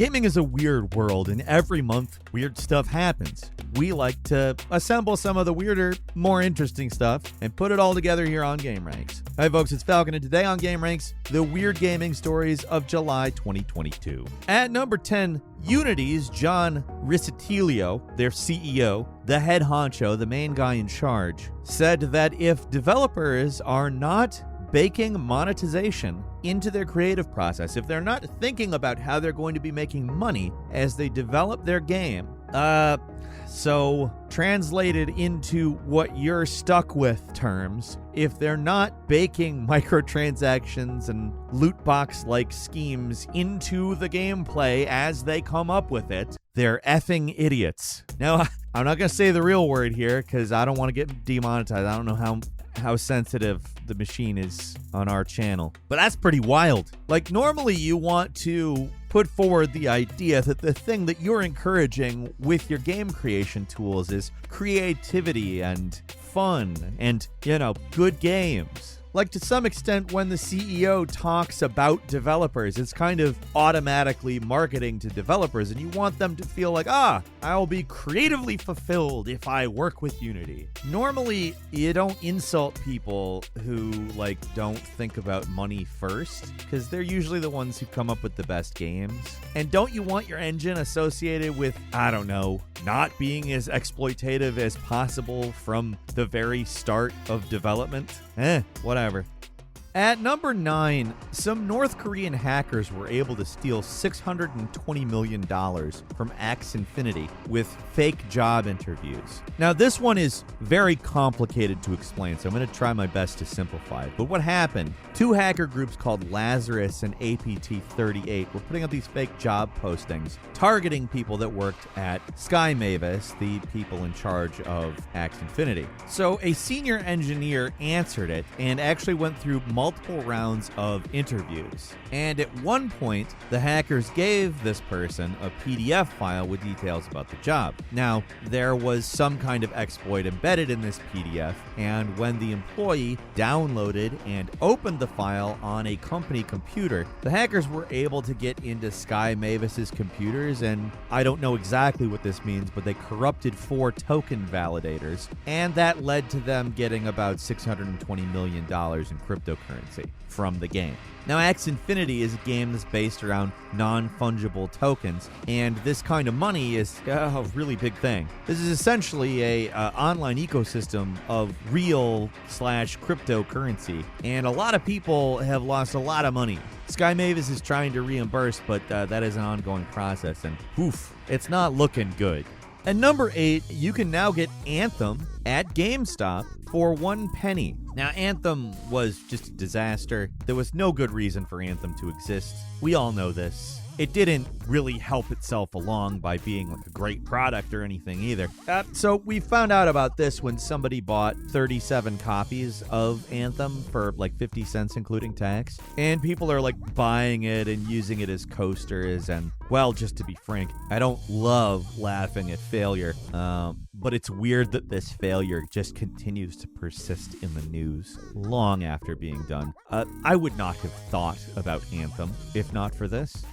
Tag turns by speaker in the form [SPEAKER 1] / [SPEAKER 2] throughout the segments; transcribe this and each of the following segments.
[SPEAKER 1] Gaming is a weird world, and every month, weird stuff happens. We like to assemble some of the weirder, more interesting stuff and put it all together here on gameranx. Hi folks, it's Falcon, and today on gameranx, the weird gaming stories of July 2022. At number 10, Unity's John Riccitiello, their CEO, the head honcho, the main guy in charge, said that if developers are not baking monetization into their creative process, if they're not thinking about how they're going to be making money as they develop their game, so translated into what you're stuck with terms, if they're not baking microtransactions and loot box-like schemes into the gameplay as they come up with it, they're effing idiots. Now, I'm not going to say the real word here because I don't want to get demonetized. I don't know how sensitive the machine is on our channel, but that's pretty wild. Like, normally you want to put forward the idea that the thing that you're encouraging with your game creation tools is creativity and fun and, good games. Like, to some extent, when the CEO talks about developers, it's kind of automatically marketing to developers, and you want them to feel like, I'll be creatively fulfilled if I work with Unity. Normally, you don't insult people who, don't think about money first, because they're usually the ones who come up with the best games. And don't you want your engine associated with, not being as exploitative as possible from the very start of development? Whatever. At number 9, some North Korean hackers were able to steal $620 million from Axie Infinity with fake job interviews. Now, this one is very complicated to explain, so I'm going to try my best to simplify it. But what happened, two hacker groups called Lazarus and APT38 were putting up these fake job postings targeting people that worked at Sky Mavis, the people in charge of Axie Infinity. So a senior engineer answered it and actually went through multiple rounds of interviews. And at one point, the hackers gave this person a PDF file with details about the job. Now, there was some kind of exploit embedded in this PDF, and when the employee downloaded and opened the file on a company computer, the hackers were able to get into Sky Mavis's computers, and I don't know exactly what this means, but they corrupted 4 token validators, and that led to them getting about $620 million in cryptocurrency from the game. Now, Axie Infinity is a game that's based around non-fungible tokens, and this kind of money is a really big thing. This is essentially a online ecosystem of real/cryptocurrency, and a lot of people have lost a lot of money. Sky Mavis is trying to reimburse, but that is an ongoing process, and it's not looking good. At number 8, you can now get Anthem at GameStop for 1 penny. Now, Anthem was just a disaster. There was no good reason for Anthem to exist. We all know this. It didn't really help itself along by being a great product or anything either. So we found out about this when somebody bought 37 copies of Anthem for 50 cents including tax. And people are buying it and using it as coasters. And, well, just to be frank, I don't love laughing at failure. But it's weird that this failure just continues to persist in the news long after being done. I would not have thought about Anthem if not for this.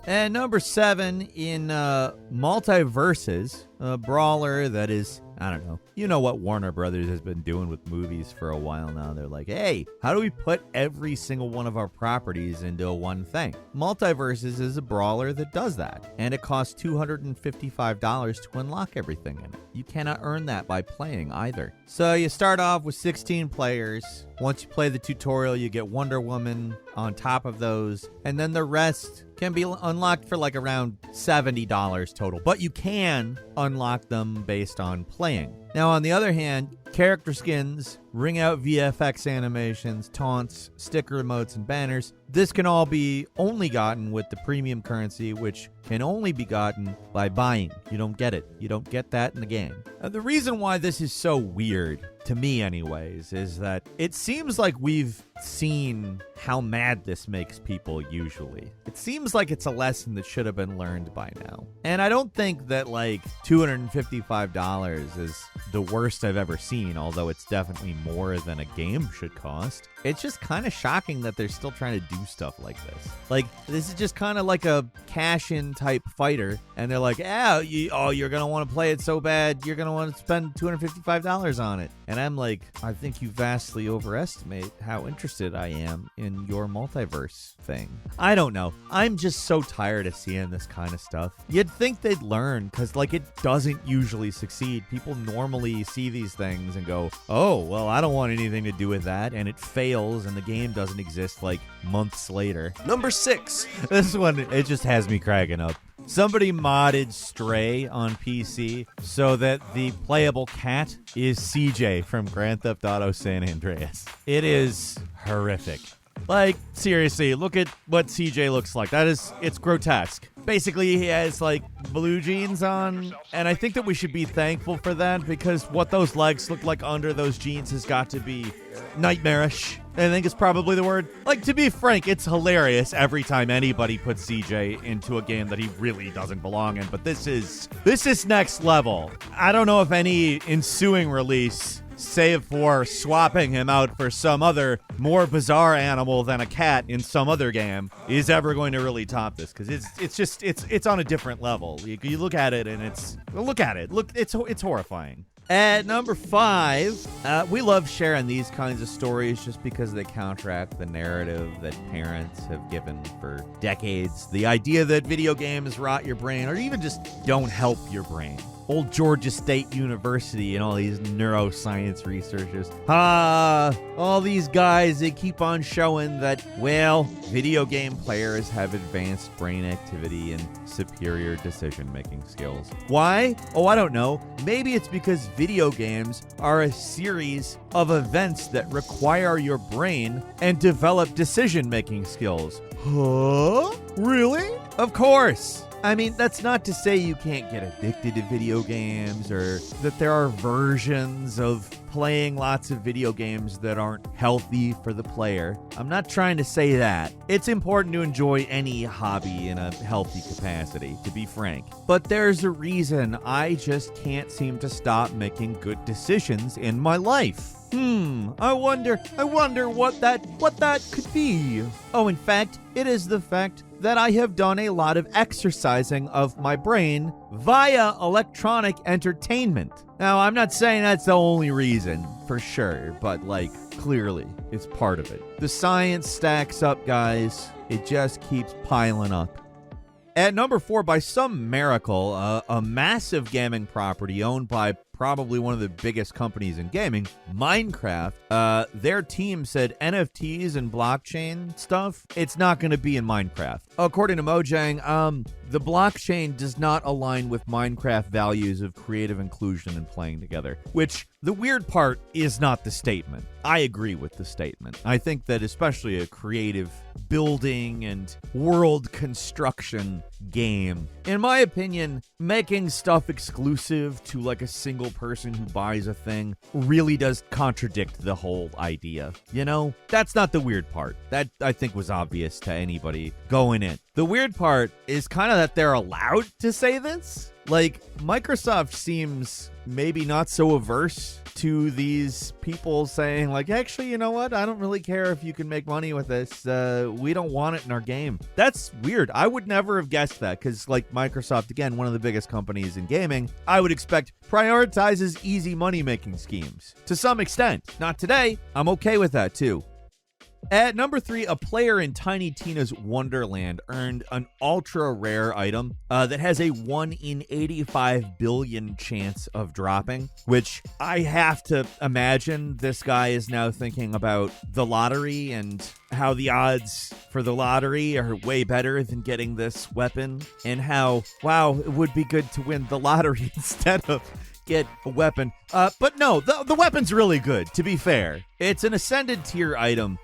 [SPEAKER 1] And number 7, in Multiverses, a brawler that is, I don't know. You know what Warner Brothers has been doing with movies for a while now. They're like, hey, how do we put every single one of our properties into one thing? Multiverses is a brawler that does that, and it costs $255 to unlock everything in it. You cannot earn that by playing either. So you start off with 16 players. Once you play the tutorial, you get Wonder Woman on top of those, and then the rest can be unlocked for around $70 total, but you can unlock them based on playing. Now, on the other hand, character skins, ring out VFX animations, taunts, sticker emotes, and banners, this can all be only gotten with the premium currency, which can only be gotten by buying. You don't get it. You don't get that in the game. The reason why this is so weird, to me anyways, is that it seems like we've seen how mad this makes people usually. It seems like it's a lesson that should have been learned by now. And I don't think that $255 is the worst I've ever seen, although it's definitely more than a game should cost. It's just kind of shocking that they're still trying to do stuff like this. This is just kind of like a cash-in type fighter, and they're like, you're going to want to play it so bad, you're going to want to spend $255 on it. And I'm like, I think you vastly overestimate how interested I am in your multiverse thing. I don't know. I'm just so tired of seeing this kind of stuff. You'd think they'd learn, because, like, it doesn't usually succeed. People normally see these things and go, oh, well, I don't want anything to do with that, and it fails, and the game doesn't exist, like, months later.
[SPEAKER 2] Number 6.
[SPEAKER 1] This one, it just has me cracking up. Somebody modded Stray on PC so that the playable cat is CJ from Grand Theft Auto San Andreas. It is horrific. Like, seriously, look at what CJ looks like. It's grotesque. Basically, he has, like, blue jeans on, and I think that we should be thankful for that, because what those legs look like under those jeans has got to be nightmarish. I think it's probably the word. Like, to be frank, it's hilarious every time anybody puts CJ into a game that he really doesn't belong in, but this is next level. I don't know if any ensuing release, save for swapping him out for some other more bizarre animal than a cat in some other game, is ever going to really top this, because it's on a different level. You look at it and it's horrifying. At number 5, we love sharing these kinds of stories just because they counteract the narrative that parents have given for decades. The idea that video games rot your brain or even just don't help your brain. Old Georgia State University and all these neuroscience researchers. All these guys, they keep on showing that, well, video game players have advanced brain activity and superior decision-making skills. Why? Oh, I don't know. Maybe it's because video games are a series of events that require your brain and develop decision-making skills. Huh? Really? Of course. I mean, that's not to say you can't get addicted to video games or that there are versions of playing lots of video games that aren't healthy for the player. I'm not trying to say that. It's important to enjoy any hobby in a healthy capacity, to be frank. But there's a reason I just can't seem to stop making good decisions in my life. I wonder what that could be. Oh, in fact, it is the fact that I have done a lot of exercising of my brain via electronic entertainment. Now, I'm not saying that's the only reason, for sure, but, like, clearly, it's part of it. The science stacks up, guys. It just keeps piling up. At number 4, by some miracle, a massive gaming property owned by probably one of the biggest companies in gaming, Minecraft, their team said NFTs and blockchain stuff, it's not going to be in Minecraft. According to Mojang, the blockchain does not align with Minecraft values of creative inclusion and playing together, which the weird part is not the statement. I agree with the statement. I think that especially a creative building and world construction game, in my opinion, making stuff exclusive to like a single person who buys a thing really does contradict the whole idea. You know, that's not the weird part. That I think was obvious to anybody going in. The weird part is kind of that they're allowed to say this. Like, Microsoft seems maybe not so averse to these people saying, like, actually, you know what? I don't really care if you can make money with this. We don't want it in our game. That's weird. I would never have guessed that because, like, Microsoft, again, one of the biggest companies in gaming, I would expect prioritizes easy money-making schemes. To some extent. Not today. I'm okay with that, too. At number 3, a player in Tiny Tina's Wonderland earned an ultra-rare item that has a 1 in 85 billion chance of dropping, which I have to imagine this guy is now thinking about the lottery and how the odds for the lottery are way better than getting this weapon, and how, wow, it would be good to win the lottery instead of get a weapon. But no, the weapon's really good, to be fair. It's an Ascended tier item.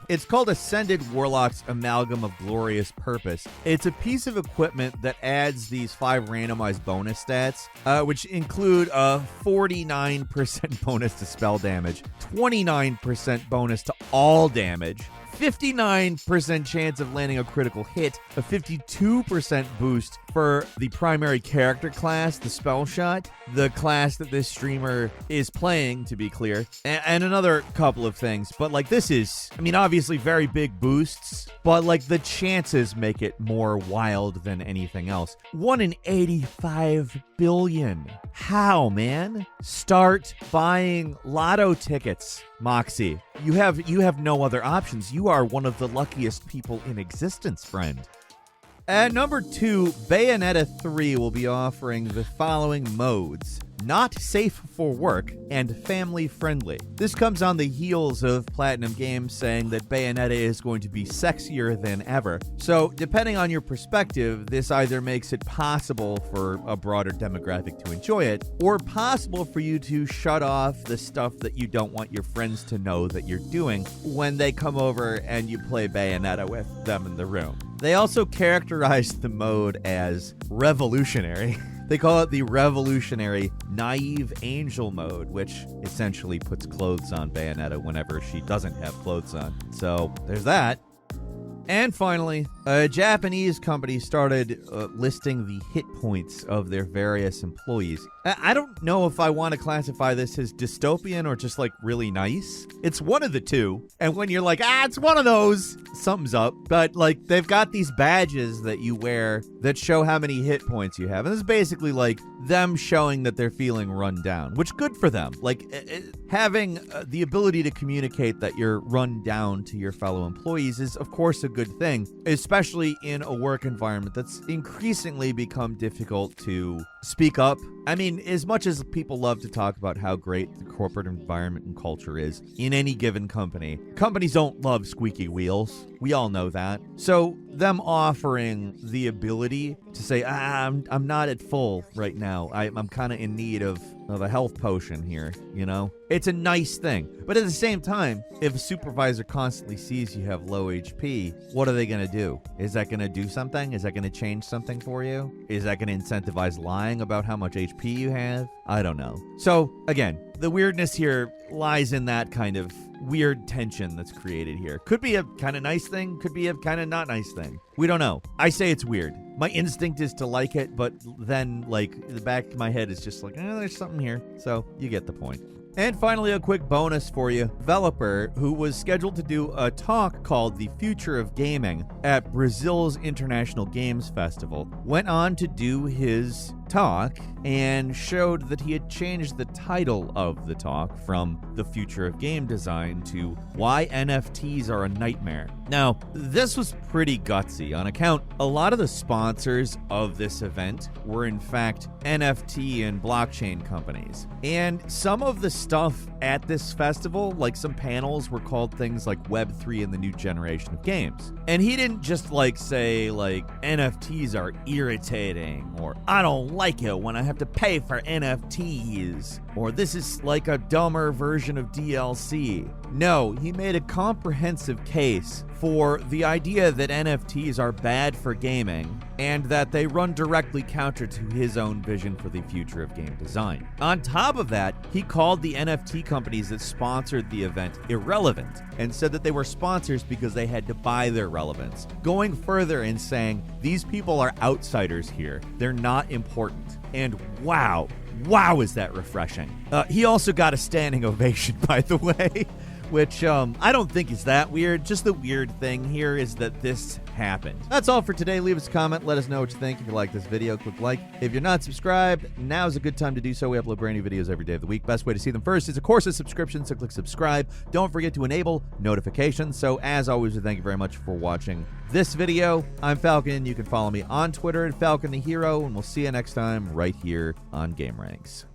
[SPEAKER 1] It's called Ascended Warlock's Amalgam of Glorious Purpose. It's a piece of equipment that adds these 5 randomized bonus stats, which include a 49% bonus to spell damage, 29% bonus to all damage, 59% chance of landing a critical hit, a 52% boost for the primary character class, the spell shot, the class that this streamer is playing, to be clear, and another couple of things. But like, this is, I mean, obviously very big boosts, but like the chances make it more wild than anything else. 1 in 85 billion. How, man? Start buying lotto tickets, Moxie. You have no other options. You are one of the luckiest people in existence, friend. At number 2, Bayonetta 3 will be offering the following modes: not safe for work and family friendly. This comes on the heels of Platinum Games saying that Bayonetta is going to be sexier than ever. So depending on your perspective, this either makes it possible for a broader demographic to enjoy it, or possible for you to shut off the stuff that you don't want your friends to know that you're doing when they come over and you play Bayonetta with them in the room. They also characterized the mode as revolutionary. They call it the revolutionary naive angel mode, which essentially puts clothes on Bayonetta whenever she doesn't have clothes on. So there's that. And finally, a Japanese company started listing the hit points of their various employees. I don't know if I want to classify this as dystopian or just like really nice. It's one of the two. And when you're like, it's one of those, something's up. But like, they've got these badges that you wear that show how many hit points you have. And this is basically like them showing that they're feeling run down, which good for them. Like having the ability to communicate that you're run down to your fellow employees is of course a good thing, especially in a work environment that's increasingly become difficult to speak up. I mean, as much as people love to talk about how great the corporate environment and culture is in any given company, companies don't love squeaky wheels. We all know that. So them offering the ability to say, I'm not at full right now. I'm kind of in need of a health potion here, you know? It's a nice thing. But at the same time, if a supervisor constantly sees you have low HP, what are they going to do? Is that going to do something? Is that going to change something for you? Is that going to incentivize lying about how much HP you have? I don't know. So, again, the weirdness here lies in that kind of weird tension that's created here. Could be a kind of nice thing, could be a kind of not nice thing. We don't know. I say it's weird. My instinct is to like it, but then, like, the back of my head is just like, there's something here. So, you get the point. And finally, a quick bonus for you. Developer who was scheduled to do a talk called The Future of Gaming at Brazil's International Games Festival went on to do his talk and showed that he had changed the title of the talk from The Future of Game Design to Why NFTs Are a Nightmare. Now, this was pretty gutsy on account a lot of the sponsors of this event were in fact NFT and blockchain companies. And some of the stuff at this festival, like some panels, were called things like Web3 and the new generation of games. And he didn't just like say like NFTs are irritating, or I don't like it when I have to pay for NFTs, or this is like a dumber version of DLC. No, he made a comprehensive case for the idea that NFTs are bad for gaming and that they run directly counter to his own vision for the future of game design. On top of that, he called the NFT companies that sponsored the event irrelevant and said that they were sponsors because they had to buy their relevance, going further and saying these people are outsiders here. They're not important. And wow, is that refreshing. He also got a standing ovation, by the way, which I don't think is that weird. Just the weird thing here is that this happened. That's all for today. Leave us a comment. Let us know what you think. If you like this video, click like. If you're not subscribed, now's a good time to do so. We upload brand new videos every day of the week. Best way to see them first is, of course, a subscription, so click subscribe. Don't forget to enable notifications. So, as always, we thank you very much for watching this video. I'm Falcon. You can follow me on Twitter at Falcon the Hero, and we'll see you next time right here on gameranx.